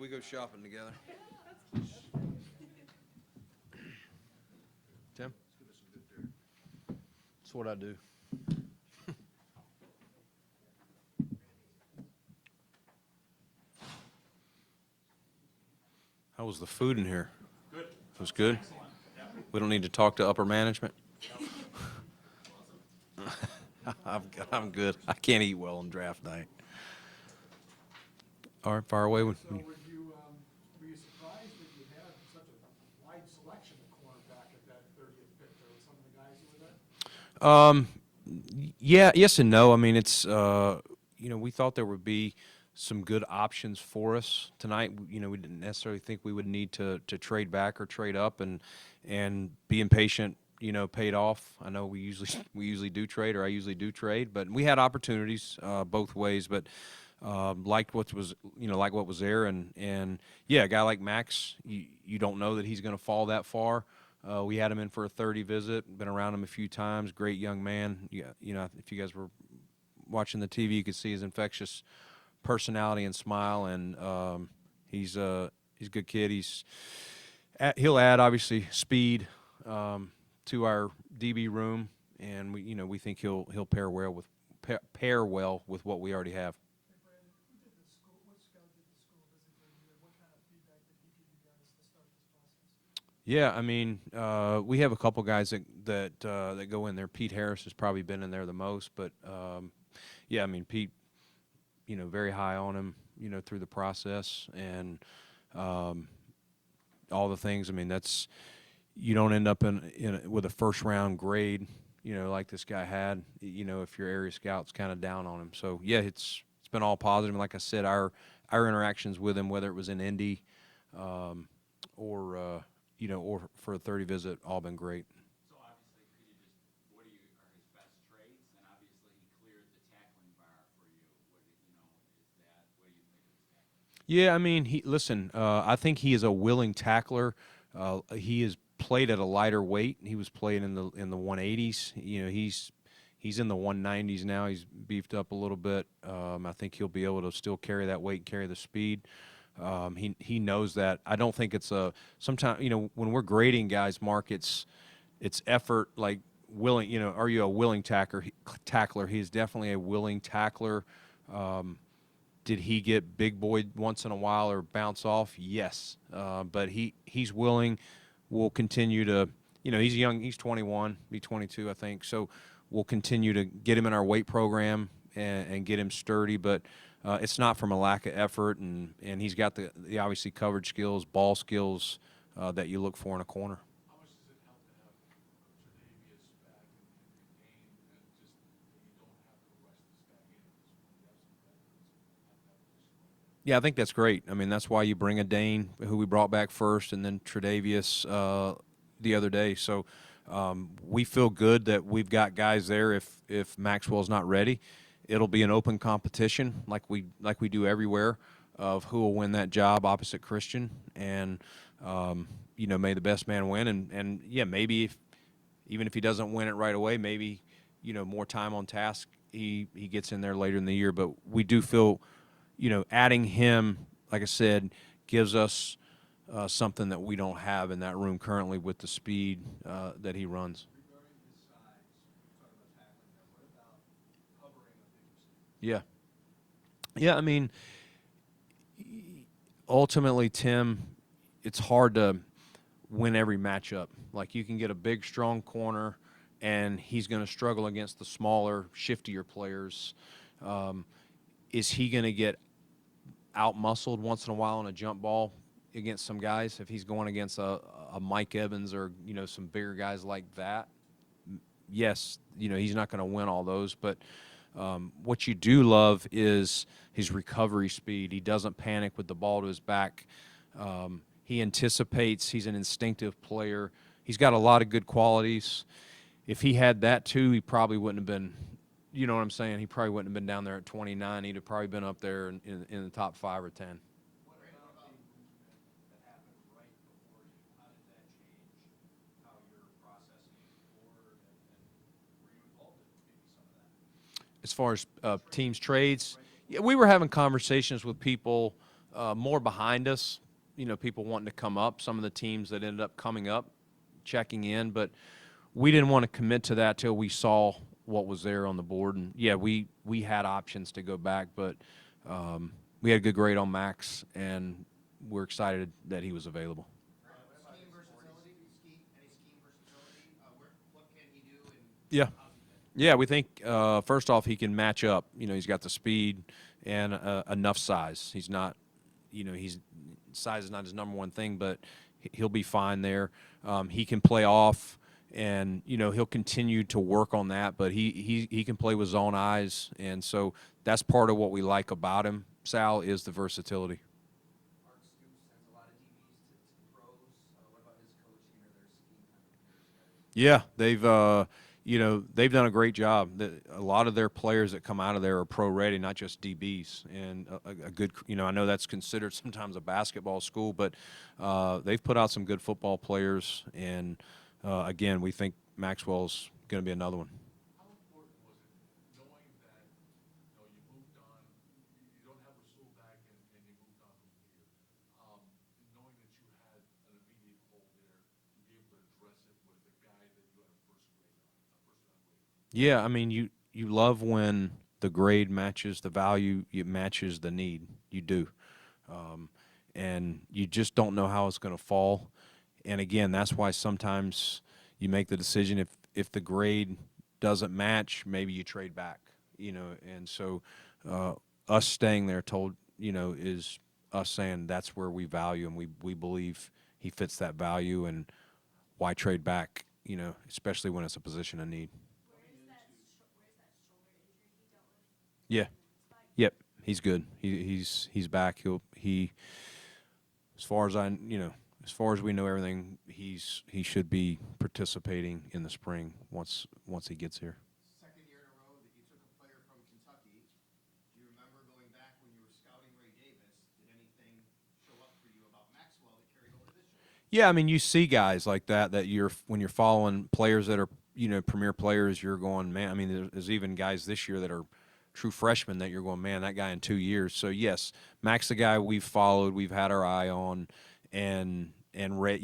we go shopping together. Tim? That's what I do. How was the food in here? Good. It was good? Excellent. Yeah. We don't need to talk to upper management? I'm good. I can't eat well on draft night. All right, fire away. So were you surprised that you had such a wide selection of cornerback at that 30th pick? There were some of the guys who were there? Yeah, yes and no. I mean, it's, we thought there would be some good options for us tonight. We didn't necessarily think we would need to trade back or trade up, and being patient, paid off. I know we usually do trade, or I usually do trade, but we had opportunities both ways. But liked what was there, and yeah, a guy like Max, you don't know that he's going to fall that far. We had him in for a 30 visit. Been around him a few times. Great young man. Yeah, if you guys were watching the TV, you could see his infectious personality and smile, and he's a good kid. He'll add obviously speed to our DB room, and we think he'll pair well with what we already have. Hey, Brandon, who did the school? What scout did the school visit during the year? What kind of feedback did he give you guys to start this process? Yeah, I mean, we have a couple guys that go in there. Pete Harris has probably been in there the most, but yeah, I mean, Pete, very high on him, through the process, and all the things. I mean, you don't end up with a first round grade, like this guy had, if your area scout's kind of down on him. So yeah, it's been all positive. And like I said, our interactions with him, whether it was in Indy, or for a 30 visit, all been great. So obviously, could you just, what are his best traits? And obviously, he cleared the tackling bar for you. What do you think of his tackling? Yeah, I mean, I think he is a willing tackler. He has played at a lighter weight. He was playing in the 180s. He's in the 190s now. He's beefed up a little bit. I think he'll be able to still carry that weight and carry the speed. He knows that. I don't think it's sometimes, when we're grading guys, Mark, it's effort, like willing, are you a willing tackler? He's definitely a willing tackler. Did he get big boy once in a while or bounce off? Yes. But he's willing. We'll continue to, he's young. He's 21, be 22, I think. So we'll continue to get him in our weight program and get him sturdy. But it's not from a lack of effort, and he's got the obviously coverage skills, ball skills that you look for in a corner. How much does it help to have Tre'Davious back and Beane, and just that you don't have to rush this guy in at this point? You have some veterans at that position. Yeah, I think that's great. I mean, that's why you bring a Dane, who we brought back first, and then Tre'Davious the other day. So we feel good that we've got guys there. If Maxwell's not ready, it'll be an open competition like we do everywhere of who will win that job opposite Christian, and may the best man win. And yeah, maybe even if he doesn't win it right away, maybe more time on task, he gets in there later in the year. But we do feel, adding him, like I said, gives us something that we don't have in that room currently with the speed that he runs. Regarding his size, we're talking about tackling there. What about covering a big receiver? Yeah, I mean, ultimately, Tim, it's hard to win every matchup. Like, you can get a big, strong corner, and he's going to struggle against the smaller, shiftier players. Is he going to get out-muscled once in a while on a jump ball against some guys if he's going against a Mike Evans or, some bigger guys like that? Yes, he's not going to win all those, but what you do love is his recovery speed. He doesn't panic with the ball to his back. He anticipates. He's an instinctive player. He's got a lot of good qualities. If he had that too, he probably wouldn't have been, you know what I'm saying? He probably wouldn't have been down there at 29. He'd have probably been up there in the top 5 or 10. What about the movement that happened right before you? How did that change how you're processing forward, and were you involved in maybe some of that? As far as teams trades, yeah, we were having conversations with people more behind us. You know, people wanting to come up. Some of the teams that ended up coming up, checking in, but we didn't want to commit to that till we saw what was there on the board. And yeah, we had options to go back, but we had a good grade on Max, and we're excited that he was available. Scheme versatility, any scheme versatility, what can he do and Yeah. how's he fit? Yeah, we think first off he can match up. You know, he's got the speed and enough size. He's not, you know, size is not his number one thing, but he'll be fine there. He can play off, and you know he'll continue to work on that. But he can play with zone eyes, and so that's part of what we like about him. Sal, is the versatility. Art Stoops sends a lot of DBs to pros. What about his coaching or their scheme kind of prepares guys? Yeah, they've done a great job. A lot of their players that come out of there are pro ready, not just DBs. And a good, I know that's considered sometimes a basketball school, but they've put out some good football players. And again, we think Maxwell's going to be another one. How important was it knowing that, you moved on, you don't have Rasul back and you moved on from here, knowing that you had an immediate hole there to be able to address it with the guy that you had a first round grade? Yeah, I mean, you love when the grade matches the value, it matches the need. You do. And you just don't know how it's going to fall. And again, that's why sometimes you make the decision if the grade doesn't match, maybe you trade back, And so us staying there is us saying that's where we value and we believe he fits that value, and why trade back, especially when it's a position of need. Where's that shoulder injury he dealt with? Yeah. Yep. He's good. He's back. He as far as we know everything, he should be participating in the spring once he gets here. Second year in a row that you took a player from Kentucky. Do you remember going back when you were scouting Ray Davis? Did anything show up for you about Maxwell that carried over this year? Yeah, I mean, you see guys like that when you're following players that are, premier players, you're going, man, I mean, there's even guys this year that are true freshmen that you're going, man, that guy in 2 years. So, yes, Max, the guy we've followed, we've had our eye on, and Ray,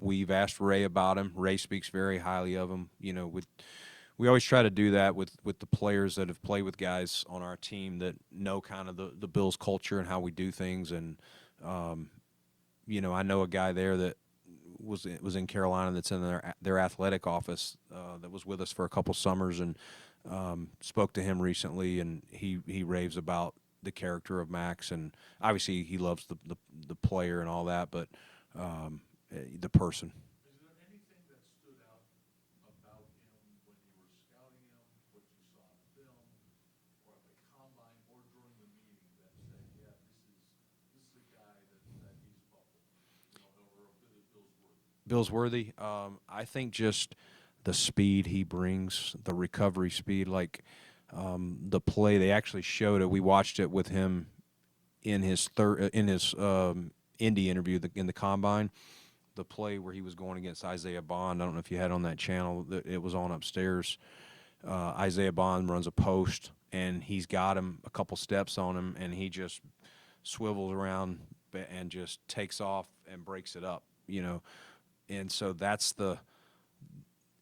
we've asked Ray about him. Ray speaks very highly of him. We always try to do that with the players that have played with guys on our team that know kind of the Bills culture and how we do things. And, I know a guy there that was in Carolina that's in their athletic office that was with us for a couple summers, and spoke to him recently, and he raves about the character of Max, and obviously he loves the player and all that, but the person. Is there anything that stood out about him when you were scouting him, what you saw on film, or at the combine, or during the meeting that said, yeah, this is a guy that he's bubble, or a bit of Bill's worthy? I think just the speed he brings, the recovery speed, like the play. They actually showed it. We watched it with him in his Indy interview in the combine. The play where he was going against Isaiah Bond. I don't know if you had on that channel. It was on upstairs. Isaiah Bond runs a post, and he's got him a couple steps on him, and he just swivels around and just takes off and breaks it up. And so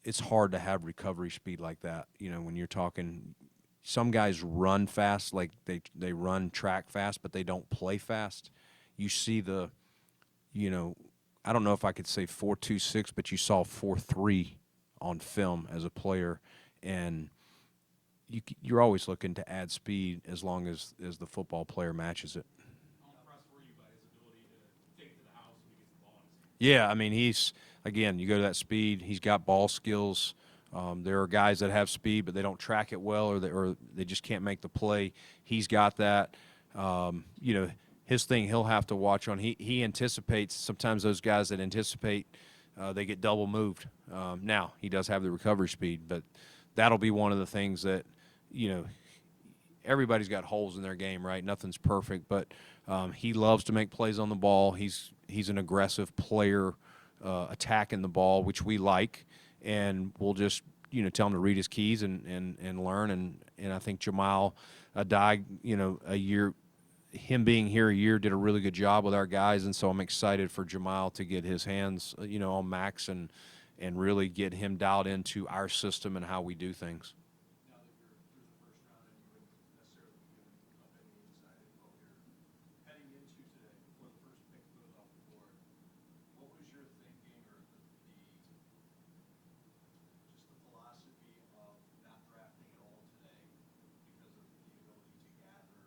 it's hard to have recovery speed like that. When you're talking, some guys run fast, like they run track fast, but they don't play fast. You see I don't know if I could say 4.26, but you saw 4.3 on film as a player, and you're always looking to add speed as long as the football player matches it. How impressed were you by his ability to take it to the house when he gets the ball in his hands? Yeah, I mean, you go to that speed, he's got ball skills. There are guys that have speed, but they don't track it well, or they just can't make the play. He's got that. His thing he'll have to watch on. He anticipates, sometimes those guys that anticipate, they get double moved. Now, he does have the recovery speed, but that'll be one of the things that, everybody's got holes in their game, right? Nothing's perfect, but he loves to make plays on the ball. He's an aggressive player, attacking the ball, which we like, and we'll just tell him to read his keys and learn. And I think Jamal Adai, a year him being here a year did a really good job with our guys, and so I'm excited for Jamal to get his hands, on Max and really get him dialed into our system and how we do things. Now that you're through the first round and you wouldn't necessarily be giving up any inside info here, heading into today, before the first pick goes off the board, what was your thinking or just the philosophy of not drafting at all today because of the ability to gather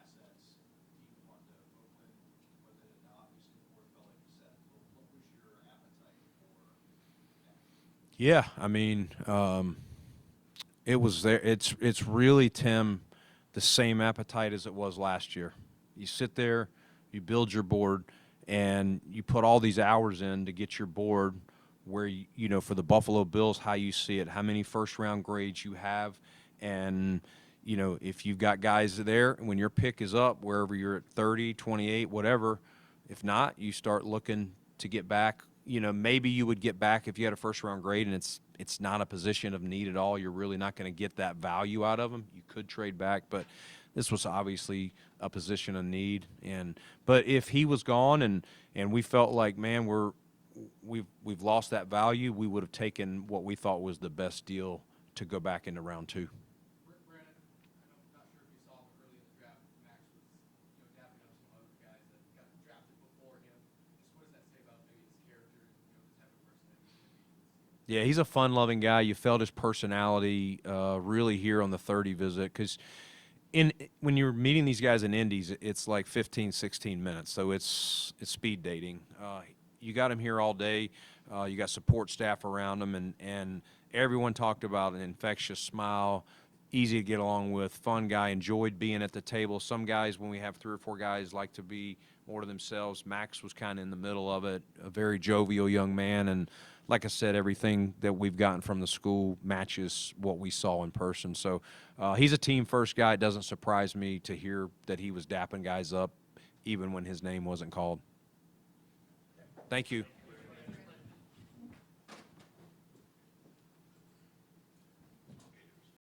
assets deep onto Oakland, but then obviously the board fell, like you said. What was your appetite for that? Yeah, I mean, it was there. It's really, Tim, the same appetite as it was last year. You sit there, you build your board, and you put all these hours in to get your board where for the Buffalo Bills, how you see it, how many first round grades you have, and if you've got guys there, when your pick is up, wherever you're at 30, 28, whatever. If not, you start looking to get back. Maybe you would get back if you had a first round grade and it's not a position of need at all. You're really not going to get that value out of them. You could trade back, but this was obviously a position of need. But if he was gone and we felt like, man, we've lost that value, we would have taken what we thought was the best deal to go back into round 2. Brandon, I'm not sure if you saw, but early in the draft, Max was, dapping up some other guys that got drafted before him. Just what does that say about maybe his character and, the type of person that he's going to be? Yeah, he's a fun-loving guy. You felt his personality really here on the 30 visit because when you're meeting these guys in Indies, it's like 15, 16 minutes, so it's speed dating. You got him here all day. You got support staff around him, and everyone talked about an infectious smile, easy to get along with, fun guy, enjoyed being at the table. Some guys, when we have 3 or 4 guys, like to be more to themselves. Max was kind of in the middle of it, a very jovial young man, and like I said, everything that we've gotten from the school matches what we saw in person. So he's a team-first guy. It doesn't surprise me to hear that he was dapping guys up even when his name wasn't called. Thank you.